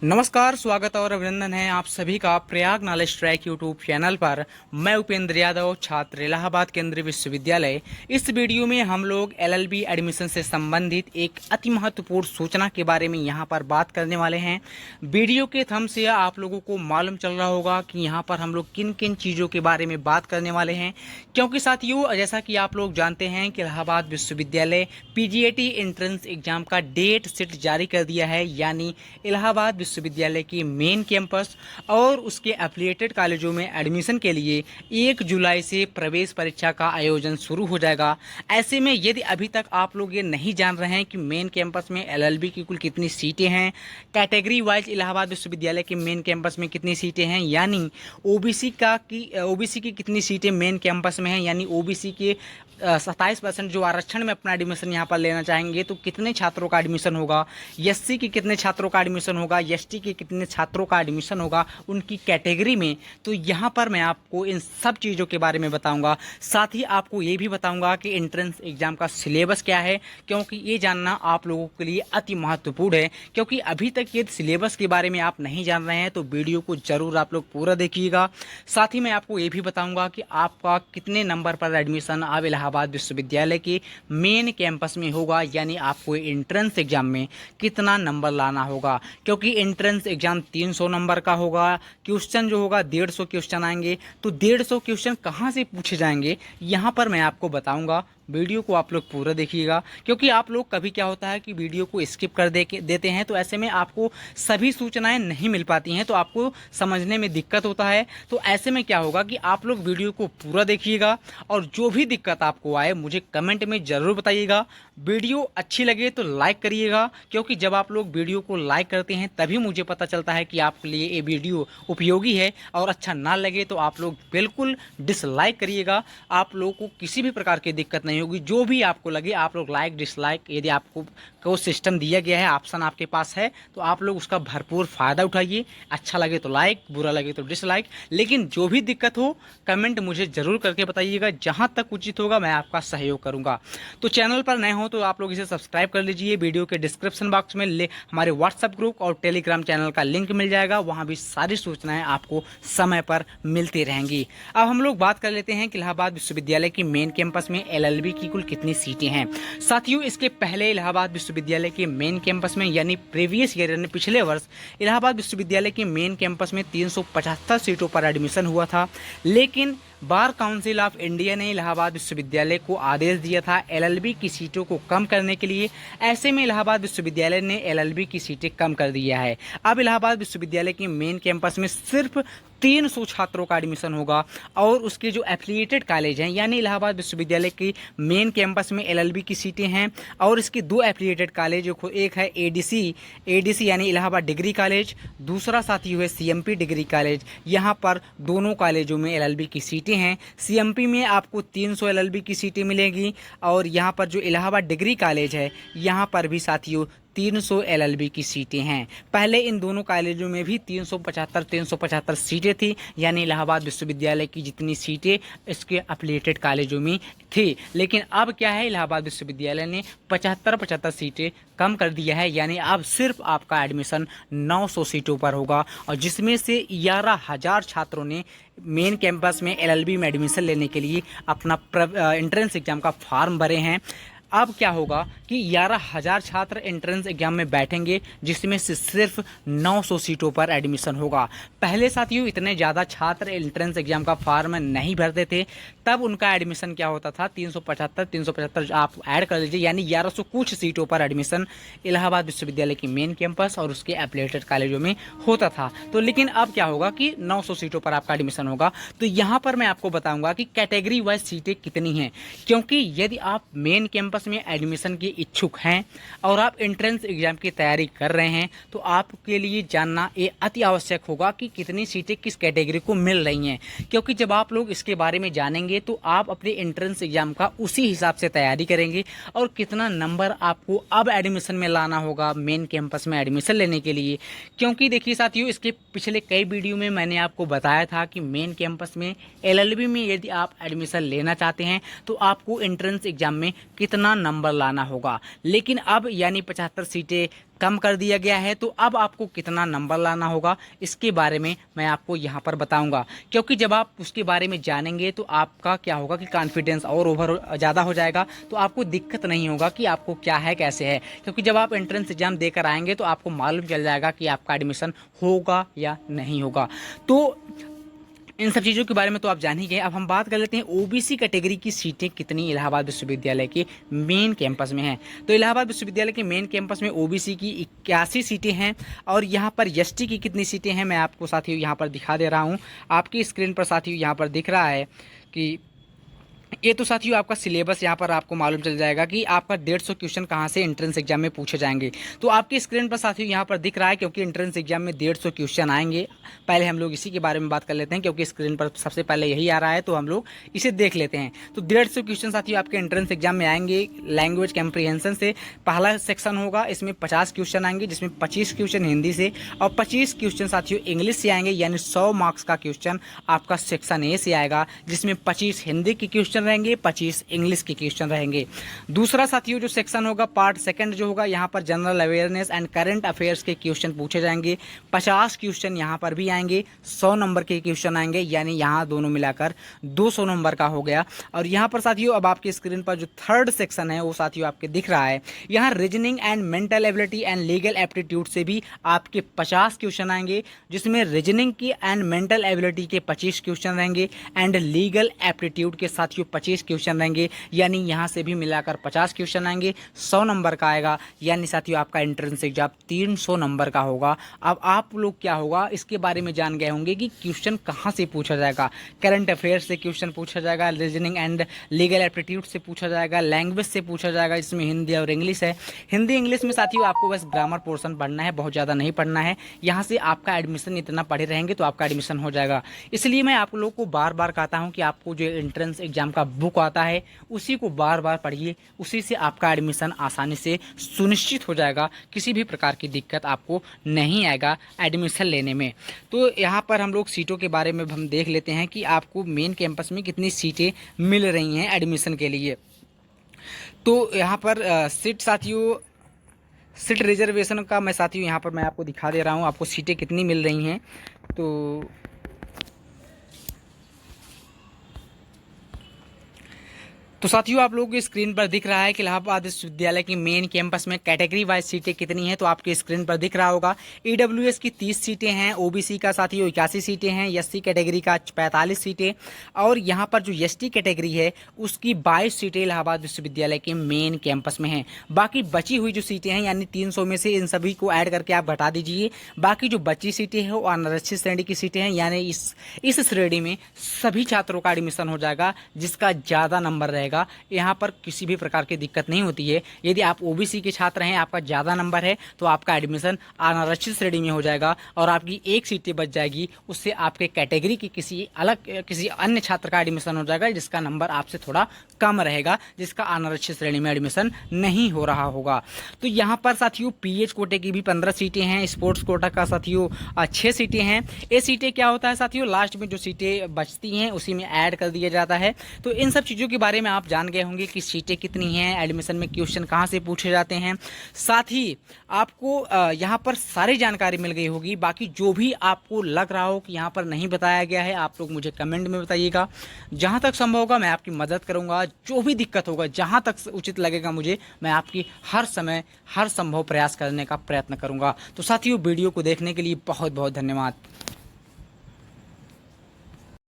नमस्कार, स्वागत और अभिनंदन है आप सभी का Prayag knowledge track YouTube channel पर। मैं उपेंद्र यादव, छात्र इलाहाबाद केंद्रीय विश्वविद्यालय। इस वीडियो में हम लोग एलएलबी एडमिशन से संबंधित एक अति महत्वपूर्ण सूचना के बारे में यहाँ पर बात करने वाले हैं। वीडियो के थंब से आप लोगों को मालूम चल रहा होगा कि यहाँ पर हम लोग किन किन चीज़ों के बारे में बात करने वाले हैं, क्योंकि साथियों जैसा कि आप लोग जानते हैं कि इलाहाबाद विश्वविद्यालय पीजीएटी एंट्रेंस एग्जाम का डेट शीट जारी कर दिया है, यानी इलाहाबाद विश्वविद्यालय की मेन कैंपस और उसके एफिलिएटेड कॉलेजों में एडमिशन के लिए 1 जुलाई से प्रवेश परीक्षा का आयोजन शुरू हो जाएगा। ऐसे में यदि अभी तक आप लोग ये नहीं जान रहे हैं कि मेन कैंपस में एलएलबी की कुल कितनी सीटें हैं, कैटेगरी वाइज इलाहाबाद विश्वविद्यालय के मेन कैंपस में कितनी सीटें हैं, यानी ओबीसी की कितनी सीटें मेन कैंपस में हैं, यानी ओबीसी के 27% जो आरक्षण में अपना एडमिशन यहाँ पर लेना चाहेंगे तो कितने छात्रों का एडमिशन होगा, एससी के कितने छात्रों का एडमिशन होगा, एसटी के कितने छात्रों का एडमिशन होगा उनकी कैटेगरी में। तो यहाँ पर मैं आपको इन सब चीज़ों के बारे में बताऊंगा। साथ ही आपको ये भी बताऊंगा कि एंट्रेंस एग्जाम का सिलेबस क्या है, क्योंकि ये जानना आप लोगों के लिए अति महत्वपूर्ण है। क्योंकि अभी तक ये सिलेबस के बारे में आप नहीं जान रहे हैं तो वीडियो को जरूर आप लोग पूरा देखिएगा। साथ ही मैं आपको ये भी बताऊंगा कि आपका कितने नंबर पर एडमिशन अब इलाहाबाद विश्वविद्यालय के मेन कैंपस में होगा, यानी आपको एंट्रेंस एग्जाम में कितना नंबर लाना होगा। क्योंकि एंट्रेंस एग्जाम 300 नंबर का होगा, क्वेश्चन जो होगा 150 क्वेश्चन आएंगे। तो 150 क्वेश्चन कहाँ से पूछे जाएंगे यहाँ पर मैं आपको बताऊंगा। वीडियो को आप लोग पूरा देखिएगा, क्योंकि आप लोग कभी क्या होता है कि वीडियो को स्किप कर देते हैं, तो ऐसे में आपको सभी सूचनाएं नहीं मिल पाती हैं, तो आपको समझने में दिक्कत होता है। तो ऐसे में क्या होगा कि आप लोग वीडियो को पूरा देखिएगा और जो भी दिक्कत आपको आए मुझे कमेंट में ज़रूर बताइएगा। वीडियो अच्छी लगे तो लाइक करिएगा, क्योंकि जब आप लोग वीडियो को लाइक करते हैं तभी मुझे पता चलता है कि आपके लिए ये वीडियो उपयोगी है। और अच्छा ना लगे तो आप लोग बिल्कुल डिसलाइक करिएगा। आप लोगों को किसी भी प्रकार की दिक्कत नहीं होगी। जो भी आपको लगे आप लोग लाइक डिसलाइक, यदि आपको को सिस्टम दिया गया है, ऑप्शन आपके पास है, तो आप लोग उसका भरपूर फ़ायदा उठाइए। अच्छा लगे तो लाइक, बुरा लगे तो डिसलाइक, लेकिन जो भी दिक्कत हो कमेंट मुझे ज़रूर करके बताइएगा। जहाँ तक उचित होगा मैं आपका सहयोग करूँगा। तो चैनल पर नए हो तो आप लोग इसे सब्सक्राइब कर लीजिए। वीडियो के डिस्क्रिप्शन बॉक्स में हमारे व्हाट्सएप ग्रुप और टेलीग्राम चैनल का लिंक मिल जाएगा, वहाँ भी सारी सूचनाएँ आपको समय पर मिलती रहेंगी। अब हम लोग बात कर लेते हैं कि इलाहाबाद विश्वविद्यालय की मेन कैंपस में एलएलबी की कुल कितनी सीटें हैं। साथियों इसके पहले इलाहाबाद विश्वविद्यालय के मेन कैंपस में, यानी प्रीवियस ईयर यानी पिछले वर्ष, इलाहाबाद विश्वविद्यालय के मेन कैंपस में 375 सीटों पर एडमिशन हुआ था। लेकिन बार काउंसिल ऑफ इंडिया ने इलाहाबाद विश्वविद्यालय को आदेश दिया था एलएलबी की सीटों को कम करने के लिए। ऐसे में इलाहाबाद विश्वविद्यालय ने एलएलबी की सीटें कम कर दिया है। अब इलाहाबाद विश्वविद्यालय के मेन कैंपस में सिर्फ 300 छात्रों का एडमिशन होगा और उसके जो एफिलिएटेड कॉलेज हैं, यानी इलाहाबाद विश्वविद्यालय की मेन कैंपस में एलएलबी की सीटें हैं और इसके 2 एफिलिएटेड कॉलेज, एक है एडीसी यानी इलाहाबाद डिग्री कॉलेज, दूसरा साथी है सीएमपी डिग्री कॉलेज। यहाँ पर दोनों कॉलेजों में एलएलबी की सीटें हैं। सीएमपी में आपको 300 एलएलबी की सीटें मिलेंगी और यहाँ पर जो इलाहाबाद डिग्री कॉलेज है यहाँ पर भी साथियों 300 एलएलबी की सीटें हैं। पहले इन दोनों कॉलेजों में भी 375 सीटें थी, यानी इलाहाबाद विश्वविद्यालय की जितनी सीटें इसके एफिलिएटेड कॉलेजों में थी। लेकिन अब क्या है, इलाहाबाद विश्वविद्यालय ने 75 सीटें कम कर दिया है, यानी अब सिर्फ आपका एडमिशन 900 सीटों पर होगा और जिसमें से 11,000 छात्रों ने मेन कैंपस में एलएलबी में एडमिशन लेने के लिए अपना एंट्रेंस एग्जाम का फॉर्म भरे हैं। अब क्या होगा कि 11,000 छात्र एंट्रेंस एग्जाम में बैठेंगे, जिसमें से सिर्फ 900 सीटों पर एडमिशन होगा। पहले साथियों इतने ज़्यादा छात्र एंट्रेंस एग्जाम का फॉर्म नहीं भरते थे, तब उनका एडमिशन क्या होता था 375 आप ऐड कर लीजिए, यानी 1100 कुछ सीटों पर एडमिशन इलाहाबाद विश्वविद्यालय की मेन कैंपस और उसके एफिलिएटेड कॉलेजों में होता था। तो लेकिन अब क्या होगा कि 900 सीटों पर आपका एडमिशन होगा। तो यहाँ पर मैं आपको बताऊँगा कि कैटेगरी वाइज सीटें कितनी हैं, क्योंकि यदि आप मेन कैंपस में एडमिशन के इच्छुक हैं और आप एंट्रेंस एग्जाम की तैयारी कर रहे हैं तो आपके लिए जानना ये अति आवश्यक होगा कि कितनी सीटें किस कैटेगरी को मिल रही हैं। क्योंकि जब आप लोग इसके बारे में जानेंगे तो आप अपने एंट्रेंस एग्जाम का उसी हिसाब से तैयारी करेंगे और कितना नंबर आपको अब एडमिशन में लाना होगा मेन कैंपस में एडमिशन लेने के लिए। क्योंकि देखिए साथियों इसके पिछले कई वीडियो में मैंने आपको बताया था कि मेन कैंपस में एलएलबी में यदि आप एडमिशन लेना चाहते हैं तो आपको एंट्रेंस एग्जाम में कितना उतना नंबर लाना होगा। लेकिन अब यानी 75 सीटें कम कर दिया गया है, तो अब आपको कितना नंबर लाना होगा इसके बारे में मैं आपको यहाँ पर बताऊंगा। क्योंकि जब आप उसके बारे में जानेंगे तो आपका क्या होगा कि कॉन्फिडेंस और ओवर ज़्यादा हो जाएगा, तो आपको दिक्कत नहीं होगा कि आपको क्या है कैसे है। क्योंकि जब आप एंट्रेंस एग्जाम देकर आएंगे तो आपको मालूम चल जाएगा कि आपका एडमिशन होगा या नहीं होगा। तो इन सब चीज़ों के बारे में तो आप जान ही गए। अब हम बात कर लेते हैं ओबीसी कैटेगरी की सीटें कितनी इलाहाबाद विश्वविद्यालय के मेन कैंपस में हैं। तो इलाहाबाद विश्वविद्यालय के मेन कैंपस में ओबीसी की 81 सीटें हैं और यहाँ पर एसटी की कितनी सीटें हैं मैं आपको साथियों यहाँ पर दिखा दे रहा हूँ। आपकी स्क्रीन पर साथियों यहाँ पर दिख रहा है कि ये तो साथियों आपका सिलेबस यहाँ पर आपको मालूम चल जाएगा कि आपका 150 क्वेश्चन कहाँ से एंट्रेंस एग्जाम में पूछे जाएंगे। तो आपकी स्क्रीन पर साथियों यहाँ पर दिख रहा है, क्योंकि एंट्रेंस एग्जाम में 150 क्वेश्चन आएंगे। पहले हम लोग इसी के बारे में बात कर लेते हैं, क्योंकि स्क्रीन पर सबसे पहले यही आ रहा है, तो हम लोग इसे देख लेते हैं। तो 150 क्वेश्चन साथियों आपके एंट्रेंस एग्जाम में आएंगे। लैंग्वेज कम्प्रीहेंशन से पहला सेक्शन होगा, इसमें 50 क्वेश्चन आएंगे, जिसमें 25 क्वेश्चन हिंदी से और 25 क्वेश्चन साथियों इंग्लिश से आएंगे। यानी 100 मार्क्स का क्वेश्चन आपका सेक्शन ए से आएगा, जिसमें 25 हिंदी के क्वेश्चन रहेंगे, 25 इंग्लिश के क्वेश्चन रहेंगे। दूसरा साथियों जो सेक्शन होगा पार्ट सेकंड जो होगा, यहाँ पर general awareness and current affairs के क्वेश्चन पूछे जाएंगे। 50 क्वेश्चन यहाँ पर भी आएंगे, 100 नंबर के क्वेश्चन आएंगे, यानी यहाँ दोनों मिलाकर 200 नंबर का हो गया। और यहाँ पर साथियों अब आपकी स्क्रीन पर जो थर्ड सेक्शन है वो साथियों आपके दिख रहा है। यहाँ reasoning and mental ability and legal aptitude से भी आपके 50 क्वेश्चन आएंगे, जिसमें रीजनिंग की एंड मेंटल एबिलिटी के 25 क्वेश्चन रहेंगे एंड लीगल एप्टीट्यूड के साथियों 25 क्वेश्चन रहेंगे। यानी यहाँ से भी मिलाकर 50 क्वेश्चन आएंगे, 100 नंबर का आएगा। यानी साथियों आपका एंट्रेंस एग्जाम 300 नंबर का होगा। अब आप लोग क्या होगा इसके बारे में जान गए होंगे कि क्वेश्चन कहाँ से पूछा जाएगा। करंट अफेयर्स से क्वेश्चन पूछा जाएगा, रीजनिंग एंड लीगल एप्टीट्यूड से पूछा जाएगा, लैंग्वेज से पूछा जाएगा, इसमें हिंदी और इंग्लिश है। हिंदी इंग्लिश में साथियों आपको बस ग्रामर पोर्शन पढ़ना है, बहुत ज़्यादा नहीं पढ़ना है। यहाँ से आपका एडमिशन इतना पढ़े रहेंगे तो आपका एडमिशन हो जाएगा। इसलिए मैं आप लोग को बार बार कहता हूँ कि आपको जो एंट्रेंस एग्जाम का बुक आता है उसी को बार बार पढ़िए, उसी से आपका एडमिशन आसानी से सुनिश्चित हो जाएगा। किसी भी प्रकार की दिक्कत आपको नहीं आएगा एडमिशन लेने में। तो यहाँ पर हम लोग सीटों के बारे में हम देख लेते हैं कि आपको मेन कैंपस में कितनी सीटें मिल रही हैं एडमिशन के लिए। तो यहाँ पर सीट साथियों सीट रिजर्वेशन का मैं साथियों यहाँ पर मैं आपको दिखा दे रहा हूँ, आपको सीटें कितनी मिल रही हैं। तो साथियों आप लोगों की स्क्रीन पर दिख रहा है कि इलाहाबाद विश्वविद्यालय की मेन कैंपस में कैटेगरी वाइज सीटें कितनी हैं। तो आपकी स्क्रीन पर दिख रहा होगा ईडब्ल्यूएस की 30 सीटें हैं, ओबीसी का साथियों 81 सीटें हैं, एससी कैटेगरी का 45 सीटें और यहाँ पर जो एसटी कैटेगरी है उसकी 22 सीटें इलाहाबाद विश्वविद्यालय के मेन कैंपस में हैं। बाकी बची हुई जो सीटें हैं यानी 300 में से इन सभी को ऐड करके आप घटा दीजिए। बाकी जो बची सीटें हैं वो अनारक्षित श्रेणी की सीटें हैं, यानी इस श्रेणी में सभी छात्रों का एडमिशन हो जाएगा जिसका ज़्यादा नंबर रहेगा। यहाँ पर किसी भी प्रकार की दिक्कत नहीं होती है। यदि आप ओबीसी के छात्र हैं, आपका ज़्यादा नंबर है तो आपका एडमिशन अनारक्षित श्रेणी में हो जाएगा और आपकी एक सीटें बच जाएगी, उससे आपके कैटेगरी की किसी अन्य छात्र का एडमिशन हो जाएगा जिसका नंबर आपसे थोड़ा कम रहेगा, जिसका अनारक्षित श्रेणी में एडमिशन नहीं हो रहा होगा। तो यहाँ पर साथियों पीएच कोटे की भी 15 सीटें हैं, स्पोर्ट्स कोटा का साथियों 6 सीटें हैं। ये सीटें क्या होता है साथियों, लास्ट में जो सीटें बचती हैं उसी में ऐड कर दिया जाता है। तो इन सब चीज़ों के बारे में आप जान गए होंगे कि सीटें कितनी हैं, एडमिशन में क्वेश्चन कहाँ से पूछे जाते हैं। साथ ही आपको यहाँ पर सारी जानकारी मिल गई होगी। बाकी जो भी आपको लग रहा हो कि यहाँ पर नहीं बताया गया है, आप लोग मुझे कमेंट में बताइएगा। जहाँ तक संभव होगा मैं आपकी मदद करूँगा। जो भी दिक्कत होगा, जहाँ तक उचित लगेगा मुझे, मैं आपकी हर समय हर संभव प्रयास करने का प्रयत्न करूँगा। तो साथियों वीडियो को देखने के लिए बहुत बहुत धन्यवाद।